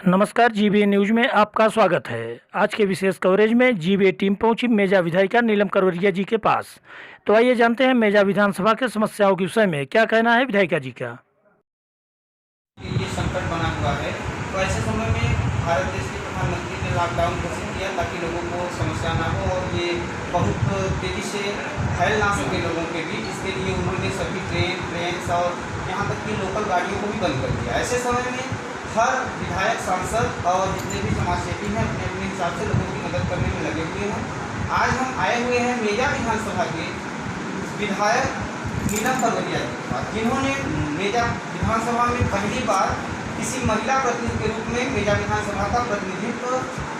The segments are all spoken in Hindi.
नमस्कार, जीबीए न्यूज में आपका स्वागत है। आज के विशेष कवरेज में जीबीए टीम पहुंची मेजा विधायिका नीलम करवरिया जी के पास। तो आइए जानते हैं मेजा विधानसभा के समस्याओं के विषय में क्या कहना है विधायिका जी का। ये संकट बना हुआ है, तो ऐसे समय में भारत देश के प्रधानमंत्री ने लॉकडाउन घोषित किया ताकि लोगों को समस्या ना हो और ये बहुत तेज़ी से फैल ना सके लोगों के बीच। इसके लिए उन्होंने सभी ट्रेन और यहाँ तक कि लोकल गाड़ियों को भी बंद कर दिया। ऐसे समय में हर विधायक, सांसद और जितने भी समाजसेवी हैं अपने अपने हिसाब से लोगों की मदद करने में लगे हुए हैं। आज हम आए हुए हैं मेजा विधानसभा के विधायक नीलम करवरिया जी के पास, जिन्होंने मेजा विधानसभा में पहली बार किसी महिला प्रतिनिधि के रूप में मेजा विधानसभा का प्रतिनिधित्व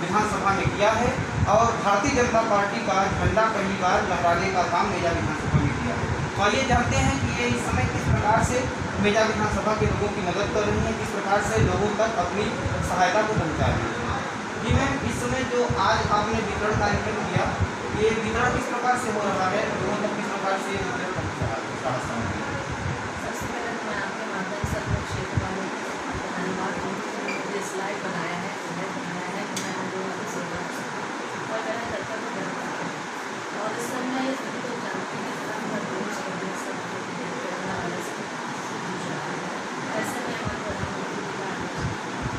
विधानसभा में किया है और भारतीय जनता पार्टी का झंडा पहली बार लहराने का काम मेजा विधानसभा में किया है। तो आइए जानते हैं कि ये इस समय किस प्रकार से मेजा विधानसभा के लोगों की मदद कर रही हैं, किस प्रकार से लोगों तक अपनी सहायता को पहुँचा रही हैं। जी मैम, इस समय जो आज आपने वितरण कार्यक्रम किया, ये वितरण किस प्रकार से हो रहा है, लोगों तक किस प्रकार से वितरण पहुँच रहा है? सबसे पहले तो मैं आपके माध्यम से अपने क्षेत्र वालों को धन्यवाद दूँ कि मुझे स्लाइड बनाया है कि मैं उन लोगों की सेवा कर सकूँ और मेरा कर्तव्य बनता है। और इस समय ये सभी लोग जानते हैं कि हम हर रोज करने सब प्रेरणा वाले से जुड़ रहा है। ऐसे में हमारे प्रधानमंत्री जी का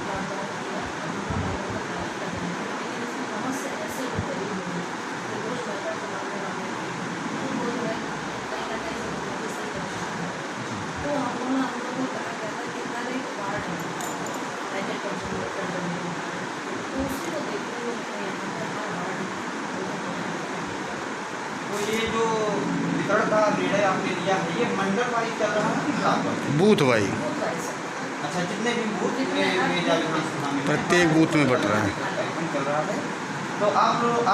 लॉकडाउन किया, हमको लोगों का मदद कर रहे हैं, लेकिन इसमें बहुत से ऐसे लोग गरीब हुए हैं जो रोजमर्रा कमाने वाले हैं, वो जो है कहीं ना कहीं ज़िंदगी से परेशान है। तो हम लोगों को कहा गया था कि हर एक वार्ड में 90% वर्कर बने हुए हैं, तो उसी को देखते हुए मैंने यहाँ पर हर वार्ड में तो ये जो वितरण का निर्णय आपने लिया है, ये मंडल वाइज चल रहा है कि ब्लॉक वाइज? बूथ वाई अच्छा, जितने भी बूथ में मेजा विधानसभा में प्रत्येक बूथ में बट रहा है कार्यक्रम चल रहा है। तो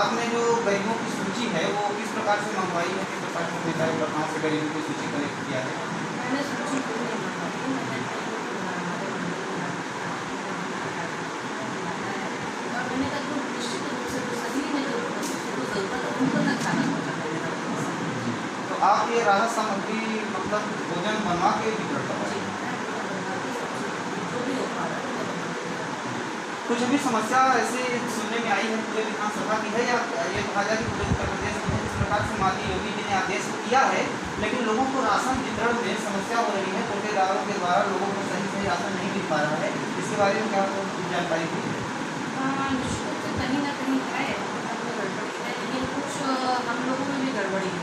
आपने जो गरीबों की सूची है वो किस प्रकार से मंगवाई है, किस प्रकार से मेजा कहाँ से गरीबों की सूची कलेक्ट किया है? मैंने सूची को नहीं मंगवाई, मैंने हमारे और मैंने कहा जो निश्चित रूप से जो सही में जो ज़रूरत है उनको तक खाना पहुँचाना है। तो आप ये राहत सामग्री मतलब भोजन बनवा के वितरण करवाइए। जो भी हो पा रहा है कुछ भी समस्या ऐसे सुनने में आई है पूरे विधानसभा की है, या ये कहा जाए कि पूरे उत्तर प्रदेश में इस प्रकार से माननीय योगी जी ने आदेश किया है लेकिन लोगों को राशन वितरण में समस्या हो रही है, कोटेदारों के द्वारा लोगों को सही राशन नहीं मिल पा रहा है, इसके बारे में क्या आपको जानकारी दी? निश्चित रूप से कहीं ना कहीं है गड़बड़ी है, लेकिन कुछ हम लोगों में भी गड़बड़ी है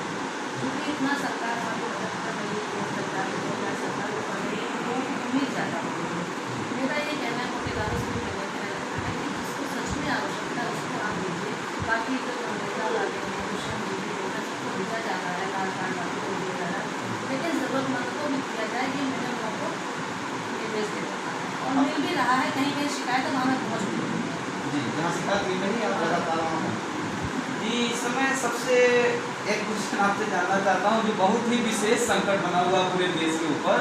क्योंकि इतना सरकार हमारी मदद कर रही है, सरकार को कर रही है, लोगों की उम्मीद ज़्यादा हो रही है। मेरा ये कहना है कोटेदारों से भी कहना है कि जिसको सच में आवश्यकता है उसको आप दीजिए, बाकी जो महिला वाले हैं, मिशन दीदी होगा सबको भेजा जा रहा है, लाल कार्ड वालों को दिया जा रहा है, लेकिन ज़रूरतमंद को भी किया जाए कि मैंने उन लोगों को ये भेज देता और मिल भी रहा है, कहीं कहीं शिकायत वहाँ में पहुँच भी रही है। जी, जहाँ शिकायत मिल रही है आप लगातार वहाँ हैं। जी, इस समय सबसे एक क्वेश्चन आपसे जानना चाहता हूँ जो बहुत ही विशेष संकट बना हुआ पूरे देश के ऊपर,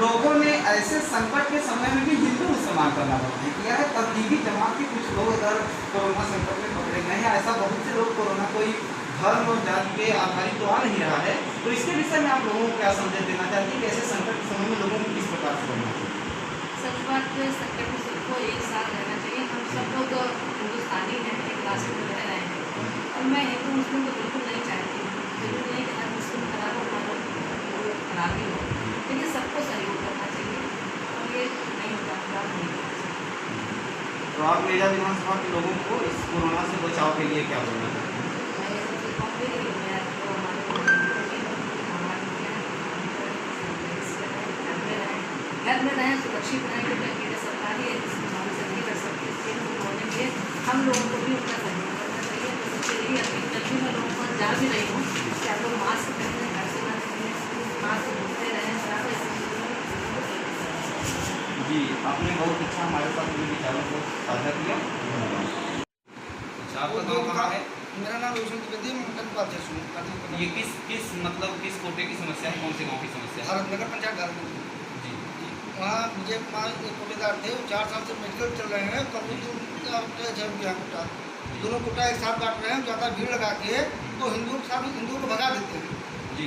लोगों ने ऐसे संकट के समय में भी हिंदू मुसलमान करना बंद किया है। तबलीगी जमात के कुछ लोग इधर कोरोना संकट में पकड़े गए हैं, ऐसा बहुत से लोग कोरोना कोई धर्म और जाति के आधारित तो आ नहीं रहा है, तो इसके विषय में आप लोगों को क्या संदेश देना चाहते हैं कि ऐसे संकट के समय में लोगों को किस प्रकार से करना चाहिए? सच बात तो इस संकट में सबको एक साथ रहना चाहिए। हम सब लोग हिंदुस्तानी हैं, एक राष्ट्र में रह रहे हैं और मैं हिंदू मुस्लिम को बिल्कुल नहीं चाहती हूँ, बिल्कुल नहीं कि हर मुस्लिम खराब हो हमारा खराब ही हो, लेकिन सबको सहयोग करना चाहिए और ये नहीं होता खराब नहीं करना चाहिए। तो आप मेजा विधानसभा के लोगों को इस कोरोना से बचाव के लिए क्या बोलना चाहते हैं? मैं ये सबसे कहूँगी कि मैं तो घर में रहें, सुरक्षित रहें, क्योंकि अकेले सरकारी है जिसमें हमारी से नहीं कर सकते, इसलिए होने के लिए हम लोगों को भी उनका सहयोग करना चाहिए। तो सबसे यही अपील करती हूँ, मैं लोगों को जा भी रही हूँ कि आप लोग मास्क पहनें, घर से ना निकलें, मास्क घूमते रहें, बराबर। जी, आपने बहुत अच्छा हमारे साथ अपने विचारों को साझा किया। अच्छा, आपका गाँव कहाँ है? मेरा नाम रोशन द्विवेदी, मंडल उपाध्यक्ष हूँ। ये किस मतलब किस कोटे की समस्या है, कौन से गाँव की समस्या है? भारतनगर पंचायत घर में जी, वहाँ मुझे 5 कोटेदार थे, वो 4 साल से मेडिकल चल रहे हैं, कभी कोटा दोनों कोटा एक साथ बांट रहे हैं। ज़्यादा भीड़ लगा के तो हिंदुओं के साथ को भगा देते हैं,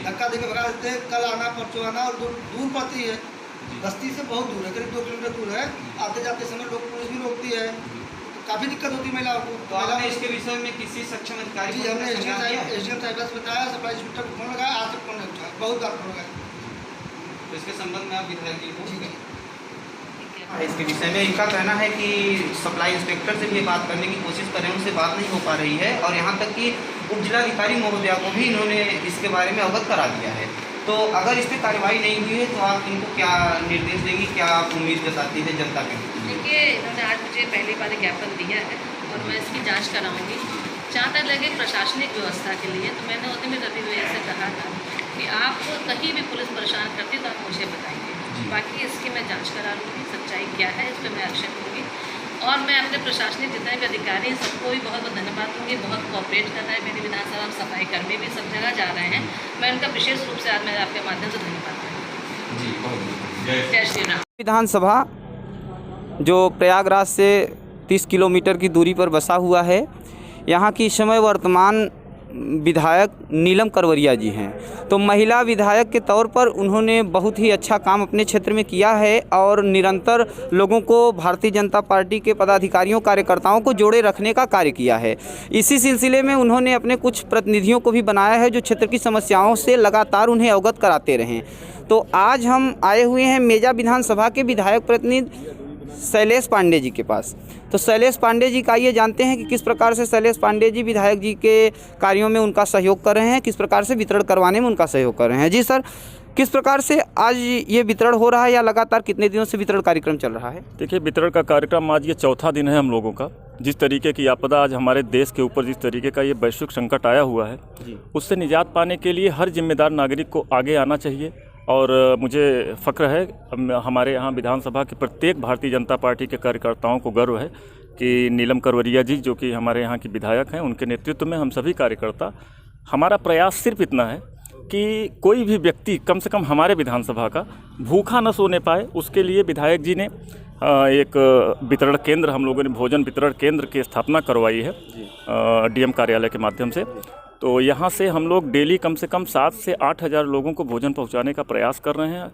धक्का देकर भगा देते हैं। कल आना परसों आना और दूर पड़ती है बस्ती से बहुत दूर है, करीब 2 किलोमीटर दूर है। आते जाते समय लोग पुलिस भी रोकती है, काफ़ी दिक्कत होती है महिलाओं को। तो आपने इसके विषय में किसी सक्षम अधिकारी जी को हमने संज्ञान दिया है? एसडीएम साहब से बताया, सप्लाई इंस्पेक्टर को फोन लगाया, आज तक फोन नहीं उठाया, बहुत बार फोन लगाया। तो इसके संबंध में आप विधायक जी को ठीक है। इसके विषय में इनका कहना है कि सप्लाई इंस्पेक्टर से भी ये बात करने की कोशिश कर रहे हैं, उनसे बात नहीं हो पा रही है और यहाँ तक कि उप जिलाधिकारी महोदया को भी इन्होंने इसके बारे में अवगत करा दिया है। तो अगर इस पर कार्रवाई नहीं हुई है तो आप इनको क्या निर्देश देंगी, क्या आप उम्मीद जताती है जनता के? देखिए, इन्होंने आज मुझे पहली बार ज्ञापन दिया है और मैं इसकी जांच कराऊंगी। जहाँ तक लगे प्रशासनिक व्यवस्था के लिए, तो मैंने उद्यमी रवि भैया से कहा था कि आप कहीं भी पुलिस परेशान करती तो आप मुझे बताइए, बाकी इसकी मैं जांच करा लूँगी, सच्चाई क्या है इस पर मैं एक्शन लूँगी। और मैं अपने प्रशासनिक जितने भी अधिकारी हैं सबको भी बहुत बहुत धन्यवाद दूँगी, बहुत कोऑपरेट कर रहे हैं। मेरी विधानसभा में सफाई कर्मी भी सब जगह जा रहे हैं, मैं उनका विशेष रूप से आज मैं आपके माध्यम से धन्यवाद करूँगी। जी बहुत जय श्री राम। विधानसभा जो प्रयागराज से 30 किलोमीटर की दूरी पर बसा हुआ है, यहाँ की इस समय वर्तमान विधायक नीलम करवरिया जी हैं। तो महिला विधायक के तौर पर उन्होंने बहुत ही अच्छा काम अपने क्षेत्र में किया है और निरंतर लोगों को, भारतीय जनता पार्टी के पदाधिकारियों कार्यकर्ताओं को जोड़े रखने का कार्य किया है। इसी सिलसिले में उन्होंने अपने कुछ प्रतिनिधियों को भी बनाया है जो क्षेत्र की समस्याओं से लगातार उन्हें अवगत कराते रहें। तो आज हम आए हुए हैं मेजा विधानसभा के विधायक प्रतिनिधि शैलेश पांडे जी के पास। तो शैलेश पांडे जी का ये जानते हैं कि किस प्रकार से शैलेश पांडे जी विधायक जी के कार्यों में उनका सहयोग कर रहे हैं, किस प्रकार से वितरण करवाने में उनका सहयोग कर रहे हैं। जी सर, किस प्रकार से आज ये वितरण हो रहा है या लगातार कितने दिनों से वितरण कार्यक्रम चल रहा है? देखिए, वितरण का कार्यक्रम आज ये चौथा दिन है हम लोगों का। जिस तरीके की आपदा आज हमारे देश के ऊपर, जिस तरीके का ये वैश्विक संकट आया हुआ है, उससे निजात पाने के लिए हर जिम्मेदार नागरिक को आगे आना चाहिए। और मुझे फ़ख्र है, हमारे यहाँ विधानसभा के प्रत्येक भारतीय जनता पार्टी के कार्यकर्ताओं को गर्व है कि नीलम करवरिया जी, जो कि हमारे यहाँ की विधायक हैं, उनके नेतृत्व में हम सभी कार्यकर्ता, हमारा प्रयास सिर्फ इतना है कि कोई भी व्यक्ति कम से कम हमारे विधानसभा का भूखा न सोने पाए। उसके लिए विधायक जी ने एक वितरण केंद्र, हम लोगों ने भोजन वितरण केंद्र की स्थापना करवाई है डीएम कार्यालय के माध्यम से। तो यहाँ से हम लोग डेली कम से कम 7 से 8 हज़ार लोगों को भोजन पहुँचाने का प्रयास कर रहे हैं,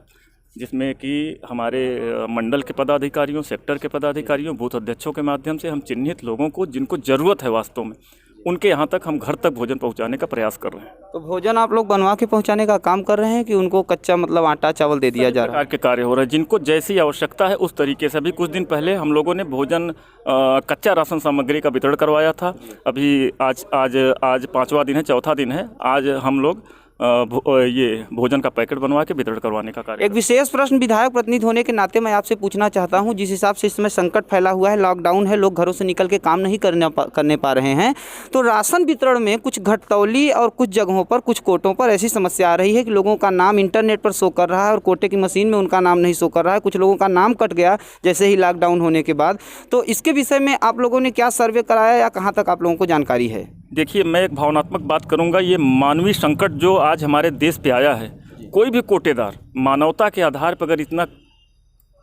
जिसमें कि हमारे मंडल के पदाधिकारियों, सेक्टर के पदाधिकारियों, बूथ अध्यक्षों के माध्यम से हम चिन्हित लोगों को, जिनको ज़रूरत है वास्तव में, उनके यहाँ तक हम घर तक भोजन पहुँचाने का प्रयास कर रहे हैं। तो भोजन आप लोग बनवा के पहुँचाने का काम कर रहे हैं कि उनको कच्चा मतलब आटा चावल दे दिया जा रहा है? के कार्य हो रहे हैं, जिनको जैसी आवश्यकता है उस तरीके से। अभी कुछ दिन पहले हम लोगों ने भोजन कच्चा राशन सामग्री का वितरण करवाया था। अभी आज 5वां दिन है, चौथा दिन है। आज हम लोग ये भोजन का पैकेट बनवा के वितरण करवाने का कार्य। एक विशेष प्रश्न विधायक प्रतिनिधि होने के नाते मैं आपसे पूछना चाहता हूं, जिस हिसाब से इसमें संकट फैला हुआ है, लॉकडाउन है, लोग घरों से निकल के काम नहीं करने पा रहे हैं, तो राशन वितरण में कुछ घटतौली और कुछ जगहों पर, कुछ कोटों पर ऐसी समस्या आ रही है कि लोगों का नाम इंटरनेट पर शो कर रहा है और कोटे की मशीन में उनका नाम नहीं शो कर रहा है। कुछ लोगों का नाम कट गया जैसे ही लॉकडाउन होने के बाद। तो इसके विषय में आप लोगों ने क्या सर्वे कराया या कहाँ तक आप लोगों को जानकारी है? देखिए, मैं एक भावनात्मक बात करूंगा। ये मानवीय संकट जो आज हमारे देश पे आया है, कोई भी कोटेदार मानवता के आधार पर अगर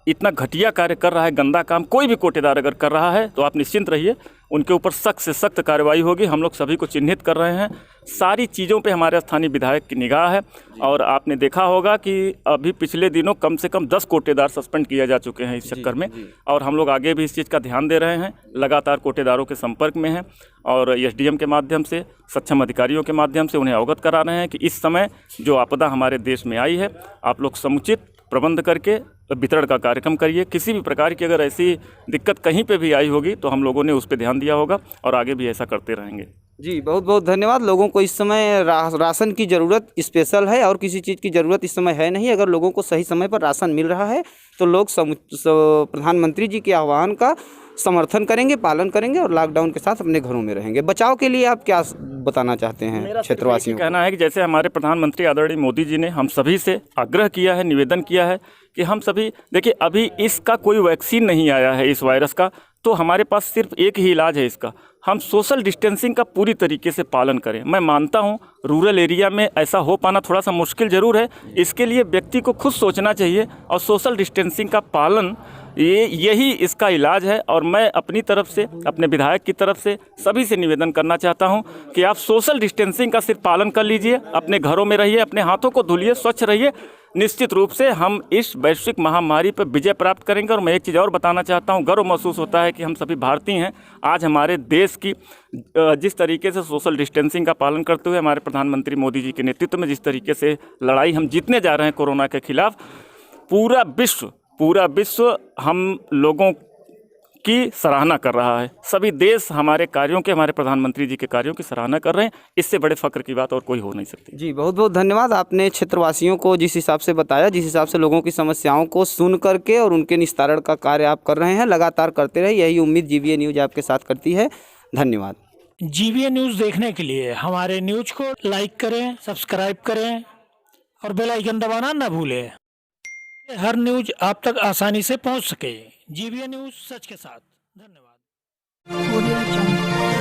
इतना घटिया कार्य कर रहा है, गंदा काम कोई भी कोटेदार अगर कर रहा है, तो आप निश्चिंत रहिए, उनके ऊपर सख्त से सख्त कार्रवाई होगी। हम लोग सभी को चिन्हित कर रहे हैं। सारी चीज़ों पे हमारे स्थानीय विधायक की निगाह है। और आपने देखा होगा कि अभी पिछले दिनों कम से कम 10 कोटेदार सस्पेंड किए जा चुके हैं इस चक्कर में। और हम लोग आगे भी इस चीज़ का ध्यान दे रहे हैं, लगातार कोटेदारों के संपर्क में हैं और एसडीएम के माध्यम से, सक्षम अधिकारियों के माध्यम से उन्हें अवगत करा रहे हैं कि इस समय जो आपदा हमारे देश में आई है, आप लोग समुचित प्रबंध करके वितरण का कार्यक्रम करिए। किसी भी प्रकार की अगर ऐसी दिक्कत कहीं पे भी आई होगी तो हम लोगों ने उस पर ध्यान दिया होगा और आगे भी ऐसा करते रहेंगे। जी, बहुत बहुत धन्यवाद। लोगों को इस समय राशन की ज़रूरत स्पेशल है और किसी चीज़ की ज़रूरत इस समय है नहीं। अगर लोगों को सही समय पर राशन मिल रहा है तो लोग प्रधानमंत्री जी के आह्वान का समर्थन करेंगे, पालन करेंगे और लॉकडाउन के साथ अपने घरों में रहेंगे। बचाव के लिए आप क्या बताना चाहते हैं क्षेत्रवासियों को? कहना है कि जैसे हमारे प्रधानमंत्री आदरणीय मोदी जी ने हम सभी से आग्रह किया है, निवेदन किया है कि हम सभी, देखिए अभी इसका कोई वैक्सीन नहीं आया है इस वायरस का, तो हमारे पास सिर्फ एक ही इलाज है इसका। हम सोशल डिस्टेंसिंग का पूरी तरीके से पालन करें। मैं मानता हूं रूरल एरिया में ऐसा हो पाना थोड़ा सा मुश्किल ज़रूर है, इसके लिए व्यक्ति को खुद सोचना चाहिए और सोशल डिस्टेंसिंग का पालन यही इसका इलाज है। और मैं अपनी तरफ से, अपने विधायक की तरफ से सभी से निवेदन करना चाहता हूं कि आप सोशल डिस्टेंसिंग का सिर्फ पालन कर लीजिए, अपने घरों में रहिए, अपने हाथों को धुलिए, स्वच्छ रहिए, निश्चित रूप से हम इस वैश्विक महामारी पर विजय प्राप्त करेंगे। और मैं एक चीज़ और बताना चाहता हूँ, गर्व महसूस होता है कि हम सभी भारतीय हैं। आज हमारे देश की जिस तरीके से सोशल डिस्टेंसिंग का पालन करते हुए हमारे प्रधानमंत्री मोदी जी के नेतृत्व में जिस तरीके से लड़ाई हम जीतने जा रहे हैं कोरोना के खिलाफ, पूरा विश्व हम लोगों की सराहना कर रहा है। सभी देश हमारे कार्यों के, हमारे प्रधानमंत्री जी के कार्यों की सराहना कर रहे हैं। इससे बड़े फ़ख्र की बात और कोई हो नहीं सकती। जी, बहुत बहुत धन्यवाद। आपने क्षेत्रवासियों को जिस हिसाब से बताया, जिस हिसाब से लोगों की समस्याओं को सुन करके और उनके निस्तारण का कार्य आप कर रहे हैं, लगातार करते रहे, यही उम्मीद जीवीए न्यूज़ आपके साथ करती है। धन्यवाद। जीवीए न्यूज़ देखने के लिए हमारे न्यूज़ को लाइक करें, सब्सक्राइब करें और बेल आइकन दबाना न भूलें। हर न्यूज़ आप तक आसानी से पहुंच सके। जीवीए न्यूज़, सच के साथ। धन्यवाद। Audio Jungle.